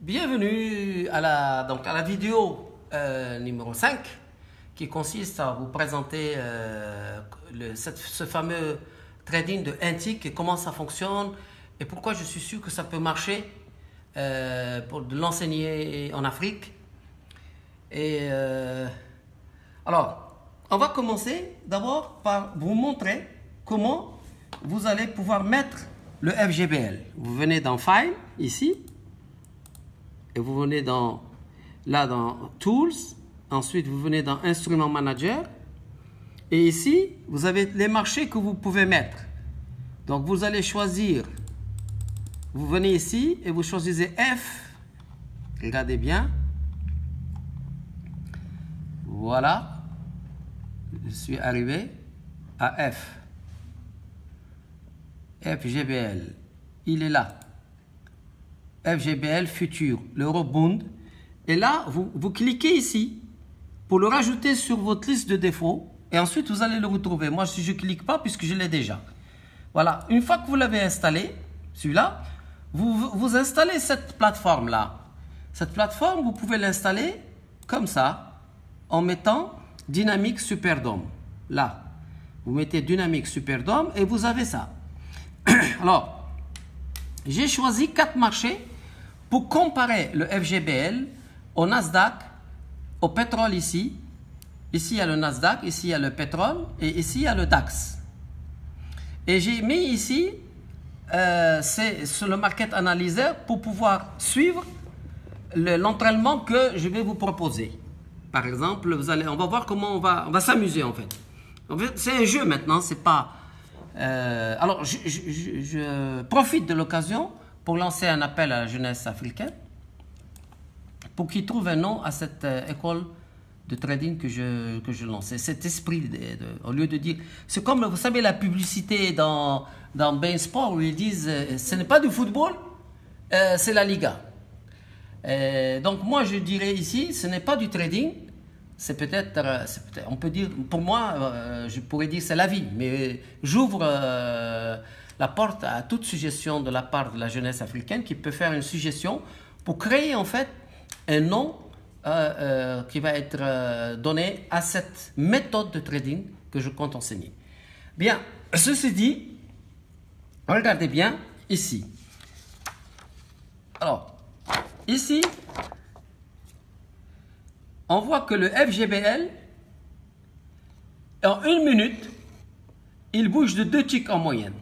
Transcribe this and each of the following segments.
Bienvenue à la vidéo numéro 5 qui consiste à vous présenter ce fameux trading de Intic et comment ça fonctionne et pourquoi je suis sûr que ça peut marcher pour l'enseigner en Afrique. Alors, on va commencer d'abord par vous montrer comment vous allez pouvoir mettre le FGBL. Vous venez dans File, ici, et vous venez dans Tools, ensuite vous venez dans Instrument Manager, et ici, vous avez les marchés que vous pouvez mettre. Donc, vous allez choisir, vous venez ici et vous choisissez F, regardez bien, voilà, je suis arrivé à F. FGBL, il est là. FGBL futur, l'Eurobond. Et là, vous cliquez ici pour le rajouter sur votre liste de défauts. Et ensuite, vous allez le retrouver. Moi, je ne clique pas puisque je l'ai déjà. Voilà. Une fois que vous l'avez installé, celui-là, vous installez cette plateforme-là. Cette plateforme, vous pouvez l'installer comme ça, en mettant Dynamic Superdome. Là, vous mettez Dynamic Superdome et vous avez ça. Alors, j'ai choisi 4 marchés pour comparer le FGBL au Nasdaq, au pétrole ici. Ici, il y a le Nasdaq, ici, il y a le pétrole et ici, il y a le DAX. Et j'ai mis ici, c'est sur le Market Analyzer pour pouvoir suivre l'entraînement que je vais vous proposer. Par exemple, on va voir comment on va s'amuser en fait. En fait, c'est un jeu maintenant, c'est pas... alors, je profite de l'occasion pour lancer un appel à la jeunesse africaine pour qu'ils trouvent un nom à cette école de trading que je lance. Cet esprit, au lieu de dire... C'est comme, vous savez, la publicité dans Bein Sport où ils disent ce n'est pas du football, c'est la Liga. Donc, moi, je dirais ici, ce n'est pas du trading. C'est peut-être, on peut dire, pour moi, je pourrais dire c'est la vie, mais j'ouvre la porte à toute suggestion de la part de la jeunesse africaine qui peut faire une suggestion pour créer en fait un nom qui va être donné à cette méthode de trading que je compte enseigner. Bien, ceci dit, regardez bien ici. Alors, ici, on voit que le FGBL, en 1 minute, il bouge de 2 ticks en moyenne.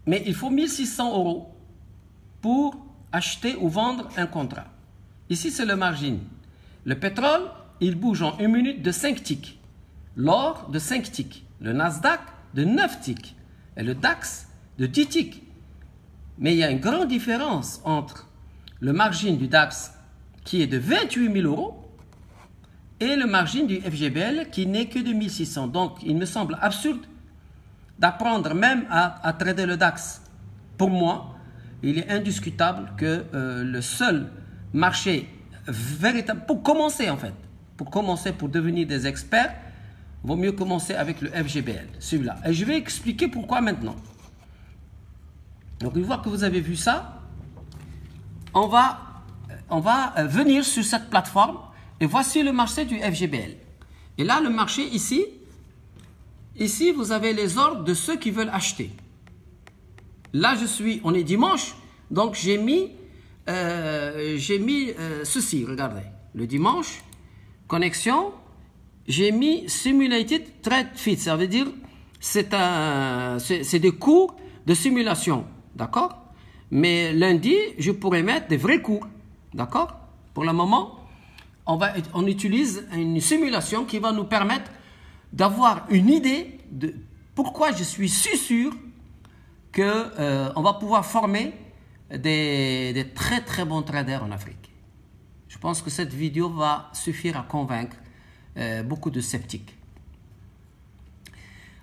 Mais il faut 1600 € pour acheter ou vendre un contrat. Ici, c'est le margin. Le pétrole, il bouge en 1 minute de 5 ticks. L'or, de 5 ticks. Le Nasdaq, de 9 ticks. Et le DAX, de 10 ticks. Mais il y a une grande différence entre le margin du DAX, qui est de 28 000 € et le margin du FGBL qui n'est que de 1600. Donc, il me semble absurde d'apprendre même à trader le DAX. Pour moi, il est indiscutable que le seul marché véritable, pour commencer en fait, pour devenir des experts, vaut mieux commencer avec le FGBL, celui-là. Et je vais expliquer pourquoi maintenant. Donc, une fois que vous avez vu ça, on va venir sur cette plateforme. Et voici le marché du FGBL. Et là, le marché ici, vous avez les ordres de ceux qui veulent acheter. Là, on est dimanche, donc j'ai mis ceci, regardez. Le dimanche, connexion, j'ai mis Simulated Trade Fit. Ça veut dire, c'est des cours de simulation, d'accord? Mais lundi, je pourrais mettre des vrais cours, d'accord? Pour le moment, on utilise une simulation qui va nous permettre d'avoir une idée de pourquoi je suis si sûr qu'on va pouvoir former des très très bons traders en Afrique. Je pense que cette vidéo va suffire à convaincre beaucoup de sceptiques.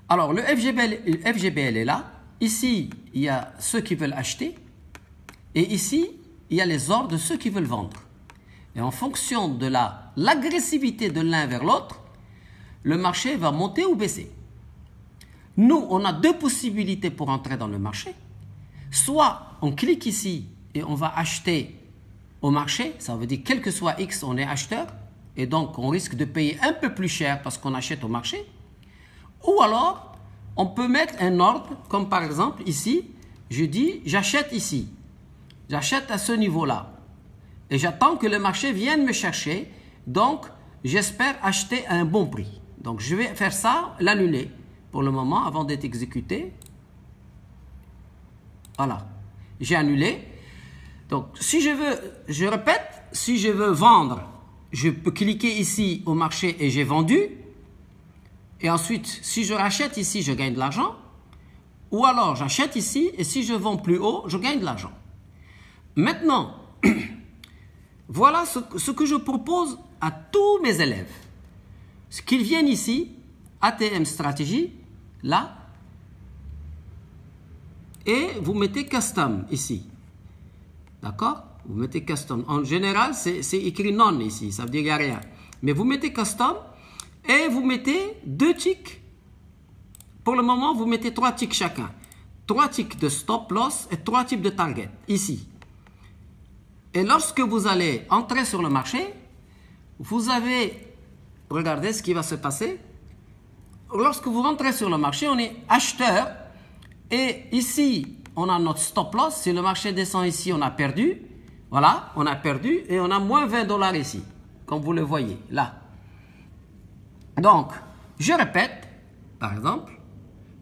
Alors, le FGBL est là. Ici, il y a ceux qui veulent acheter. Et ici, il y a les ordres de ceux qui veulent vendre. Et en fonction de l'agressivité de l'un vers l'autre, le marché va monter ou baisser. Nous, on a 2 possibilités pour entrer dans le marché. Soit on clique ici et on va acheter au marché, ça veut dire quel que soit X, on est acheteur, et donc on risque de payer un peu plus cher parce qu'on achète au marché. Ou alors, on peut mettre un ordre, comme par exemple ici, je dis j'achète ici, j'achète à ce niveau-là, et j'attends que le marché vienne me chercher, donc j'espère acheter à un bon prix. Donc je vais faire ça, l'annuler pour le moment avant d'être exécuté. Voilà, j'ai annulé. Donc si je veux, je répète, si je veux vendre, je peux cliquer ici au marché et j'ai vendu. Et ensuite, si je rachète ici, je gagne de l'argent. Ou alors, j'achète ici et si je vends plus haut, je gagne de l'argent. Maintenant, voilà ce que je propose à tous mes élèves. Qu'ils viennent ici, ATM Stratégie, là, et vous mettez Custom ici. D'accord? Vous mettez Custom. En général, c'est écrit non ici, ça veut dire qu'il n'y a rien. Mais vous mettez Custom et vous mettez 2 ticks. Pour le moment, vous mettez 3 ticks chacun. 3 ticks de stop loss et 3 ticks de target, ici. Et lorsque vous allez entrer sur le marché, vous avez, regardez ce qui va se passer. Lorsque vous rentrez sur le marché, on est acheteur. Et ici, on a notre stop loss. Si le marché descend ici, on a perdu. Voilà, on a perdu. Et on a moins 20 $ ici, comme vous le voyez, là. Donc, je répète, par exemple,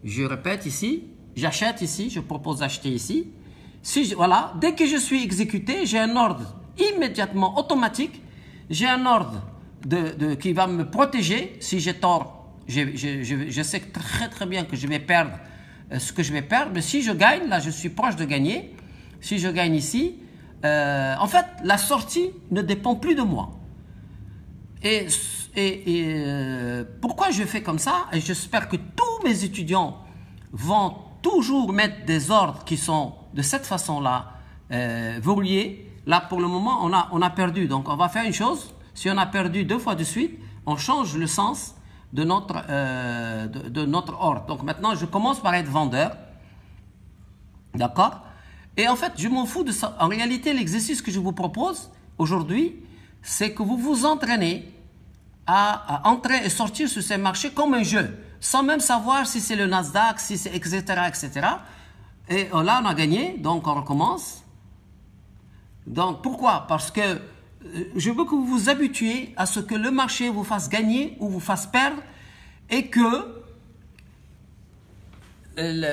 je répète ici, j'achète ici, je propose d'acheter ici. Voilà, dès que je suis exécuté, j'ai un ordre immédiatement automatique. J'ai un ordre qui va me protéger. Si j'ai tort, je sais très bien que je vais perdre ce que je vais perdre. Mais si je gagne, là je suis proche de gagner. Si je gagne ici, en fait, la sortie ne dépend plus de moi. Et pourquoi je fais comme ça? Et j'espère que tous mes étudiants vont toujours mettre des ordres qui sont de cette façon-là verrouillés. Là, pour le moment, on a perdu. Donc, on va faire une chose. Si on a perdu 2 fois de suite, on change le sens de notre ordre. Donc, maintenant, je commence par être vendeur. D'accord? Et en fait, je m'en fous de ça. En réalité, l'exercice que je vous propose aujourd'hui, c'est que vous vous entraînez à entrer et sortir sur ces marchés comme un jeu, sans même savoir si c'est le Nasdaq, si c'est etc., etc. Et là, on a gagné, donc on recommence. Donc, pourquoi? Parce que je veux que vous vous habituiez à ce que le marché vous fasse gagner ou vous fasse perdre et que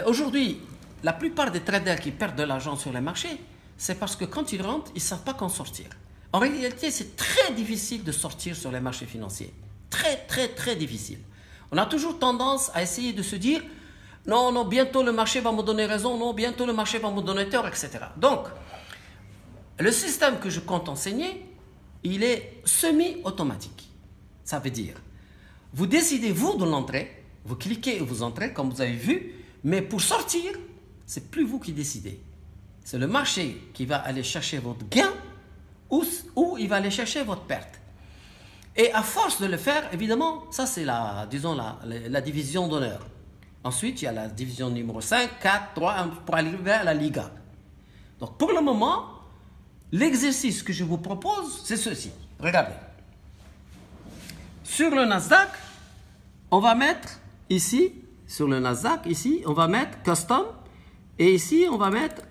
aujourd'hui, la plupart des traders qui perdent de l'argent sur les marchés, c'est parce que quand ils rentrent, ils ne savent pas qu'en sortir. En réalité, c'est très difficile de sortir sur les marchés financiers. Très difficile. On a toujours tendance à essayer de se dire « Non, bientôt le marché va me donner raison, non, bientôt le marché va me donner tort, etc. » Donc, le système que je compte enseigner, il est semi-automatique. Ça veut dire, vous décidez, vous, de l'entrée, vous cliquez et vous entrez, comme vous avez vu, mais pour sortir, c'est plus vous qui décidez. C'est le marché qui va aller chercher votre gain ou il va aller chercher votre perte. Et à force de le faire, évidemment, ça c'est la division d'honneur. Ensuite, il y a la division numéro 5, 4, 3, pour arriver à la Liga. Donc pour le moment, l'exercice que je vous propose, c'est ceci. Regardez. Sur le Nasdaq, on va mettre ici, sur le Nasdaq, ici, on va mettre Custom. Et ici, on va mettre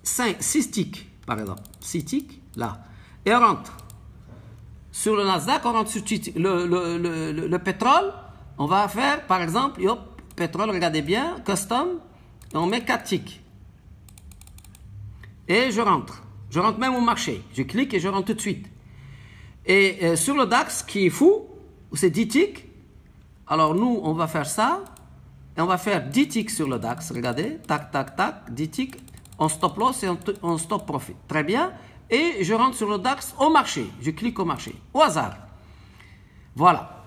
6 ticks, par exemple. 6 ticks, là. Et on rentre. Sur le Nasdaq, on rentre sur le pétrole. On va faire, par exemple, pétrole, regardez bien, Custom. Et on met 4 ticks. Et je rentre. Je rentre même au marché. Je clique et je rentre tout de suite. Et sur le DAX, qui est fou, c'est 10 ticks. Alors nous, on va faire ça. Et on va faire 10 ticks sur le DAX. Regardez. Tac, tac, tac. 10 ticks. On stop loss et on stop profit. Très bien. Et je rentre sur le DAX au marché. Je clique au marché. Au hasard. Voilà.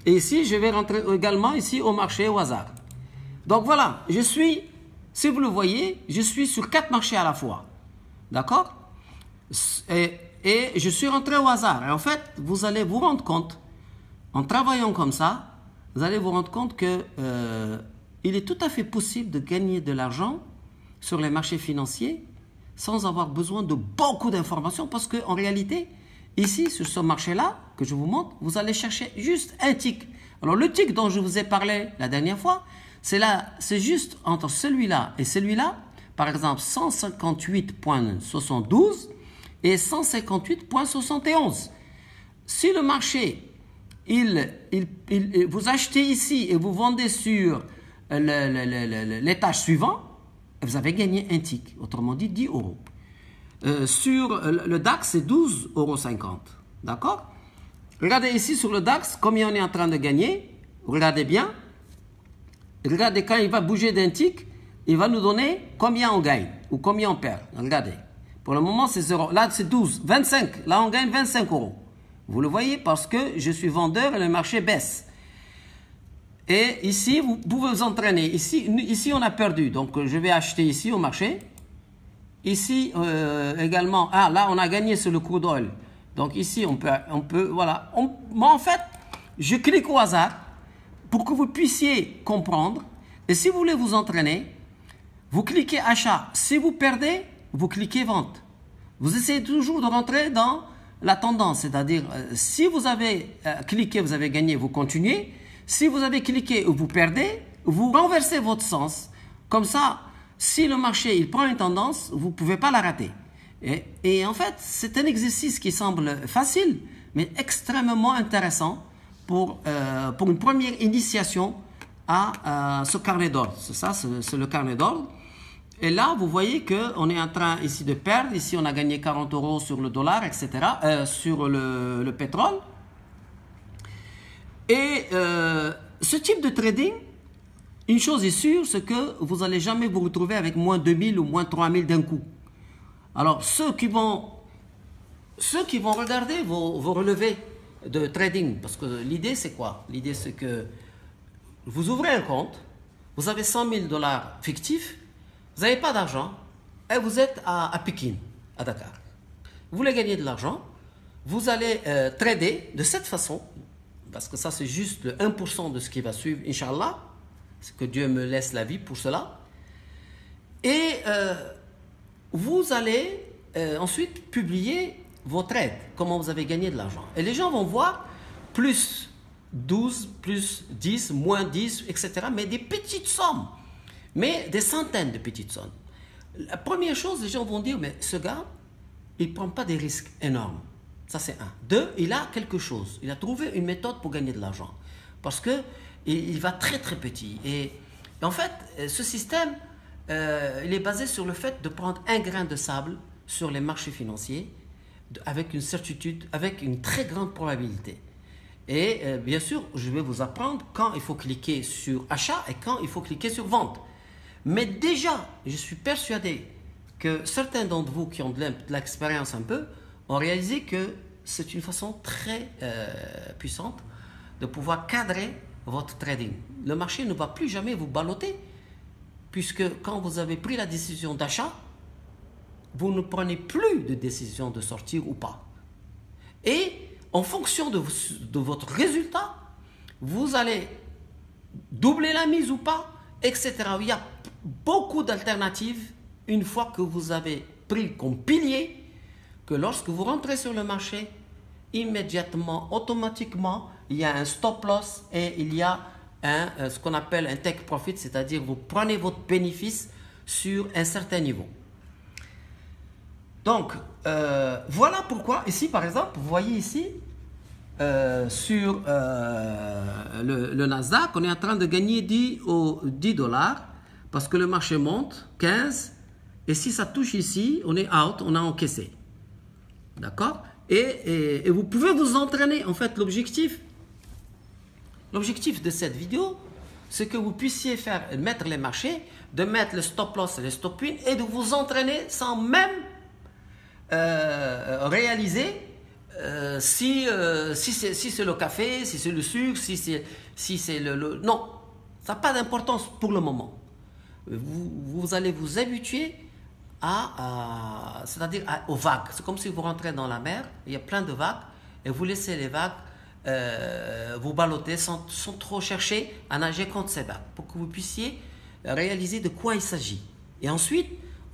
Et ici, je vais rentrer également ici au marché au hasard. Donc voilà. Je suis, si vous le voyez, je suis sur 4 marchés à la fois. D'accord? Et je suis rentré au hasard. Et en fait, vous allez vous rendre compte, en travaillant comme ça, vous allez vous rendre compte que il est tout à fait possible de gagner de l'argent sur les marchés financiers sans avoir besoin de beaucoup d'informations parce qu'en réalité, ici, sur ce marché-là, que je vous montre, vous allez chercher juste un tick. Alors, le tick dont je vous ai parlé la dernière fois, c'est juste entre celui-là et celui-là, par exemple 158.72 et 158.71. Si le marché, vous achetez ici et vous vendez sur l'étage suivant, vous avez gagné un tick, autrement dit 10 euros. Sur le DAX, c'est 12,50 euros. D'accord? Regardez ici sur le DAX, combien on est en train de gagner. Regardez bien. Regardez, quand il va bouger d'un tick, il va nous donner combien on gagne ou combien on perd. Regardez. Pour le moment, c'est 0. Là, c'est 12, 25. Là, on gagne 25 euros. Vous le voyez parce que je suis vendeur et le marché baisse. Et ici, vous pouvez vous entraîner. Ici, on a perdu. Donc, je vais acheter ici au marché. Ici, également, là, on a gagné sur le cours d'oil. Donc, ici, on peut voilà. Moi, en fait, je clique au hasard pour que vous puissiez comprendre. Et si vous voulez vous entraîner, vous cliquez achat. Si vous perdez, vous cliquez vente. Vous essayez toujours de rentrer dans la tendance. C'est-à-dire, si vous avez cliqué, vous avez gagné, vous continuez. Si vous avez cliqué ou vous perdez, vous renversez votre sens. Comme ça, si le marché il prend une tendance, vous ne pouvez pas la rater. Et en fait, c'est un exercice qui semble facile, mais extrêmement intéressant pour une première initiation à ce carnet d'ordre. C'est ça, c'est le carnet d'ordre. Et là, vous voyez qu'on est en train ici de perdre. Ici, on a gagné 40 euros sur le dollar, etc., sur le pétrole. Et ce type de trading, une chose est sûre, c'est que vous n'allez jamais vous retrouver avec moins 2000 ou moins 3000 d'un coup. Alors, ceux qui vont regarder vos relevés de trading, parce que l'idée c'est quoi? L'idée c'est que vous ouvrez un compte, vous avez 100 000 dollars fictifs, vous n'avez pas d'argent et vous êtes à Pékin, à Dakar. Vous voulez gagner de l'argent, vous allez trader de cette façon, parce que ça c'est juste le 1% de ce qui va suivre, Inch'Allah, c'est que Dieu me laisse la vie pour cela. Et vous allez ensuite publier vos trades, comment vous avez gagné de l'argent. Et les gens vont voir plus 12, plus 10, moins 10, etc. Mais des petites sommes, mais des centaines de petites sommes. La première chose, les gens vont dire, mais ce gars, il ne prend pas des risques énormes. Ça, c'est un. Deux, il a quelque chose. Il a trouvé une méthode pour gagner de l'argent. Parce qu'il va très, très petit. Et en fait, ce système, il est basé sur le fait de prendre un grain de sable sur les marchés financiers avec une certitude, avec une très grande probabilité. Et bien sûr, je vais vous apprendre quand il faut cliquer sur achat et quand il faut cliquer sur vente. Mais déjà, je suis persuadé que certains d'entre vous qui ont de l'expérience un peu ont réalisé que c'est une façon très puissante de pouvoir cadrer votre trading. Le marché ne va plus jamais vous balloter, puisque quand vous avez pris la décision d'achat, vous ne prenez plus de décision de sortir ou pas. Et en fonction de votre résultat, vous allez doubler la mise ou pas, etc. Il y a beaucoup d'alternatives une fois que vous avez pris comme pilier que lorsque vous rentrez sur le marché, immédiatement, automatiquement, il y a un stop loss et il y a ce qu'on appelle un take profit, c'est-à-dire vous prenez votre bénéfice sur un certain niveau. Donc, voilà pourquoi, ici par exemple, vous voyez ici, sur le Nasdaq, on est en train de gagner 10 dollars parce que le marché monte, 15, et si ça touche ici, on est out, on a encaissé. D'accord? Et vous pouvez vous entraîner. En fait, l'objectif de cette vidéo, c'est que vous puissiez mettre les marchés, de mettre le stop loss et le stop win et de vous entraîner sans même réaliser si c'est le café, si c'est le sucre, si c'est le... Non, ça n'a pas d'importance pour le moment. Vous allez vous habituer c'est-à-dire aux vagues. C'est comme si vous rentrez dans la mer, il y a plein de vagues, et vous laissez les vagues vous balloter sans trop chercher à nager contre ces vagues, pour que vous puissiez réaliser de quoi il s'agit. Et ensuite,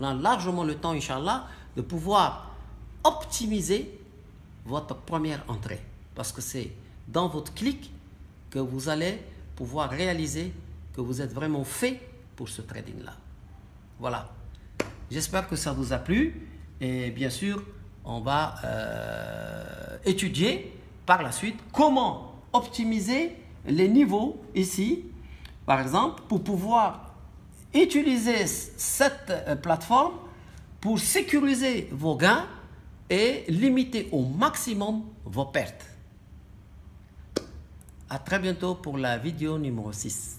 On a largement le temps, Inch'Allah, de pouvoir optimiser votre première entrée. Parce que c'est dans votre clic que vous allez pouvoir réaliser que vous êtes vraiment fait pour ce trading-là. Voilà. J'espère que ça vous a plu. Et bien sûr, on va étudier par la suite comment optimiser les niveaux ici, par exemple, pour pouvoir utiliser cette plateforme pour sécuriser vos gains et limiter au maximum vos pertes. À très bientôt pour la vidéo numéro 6.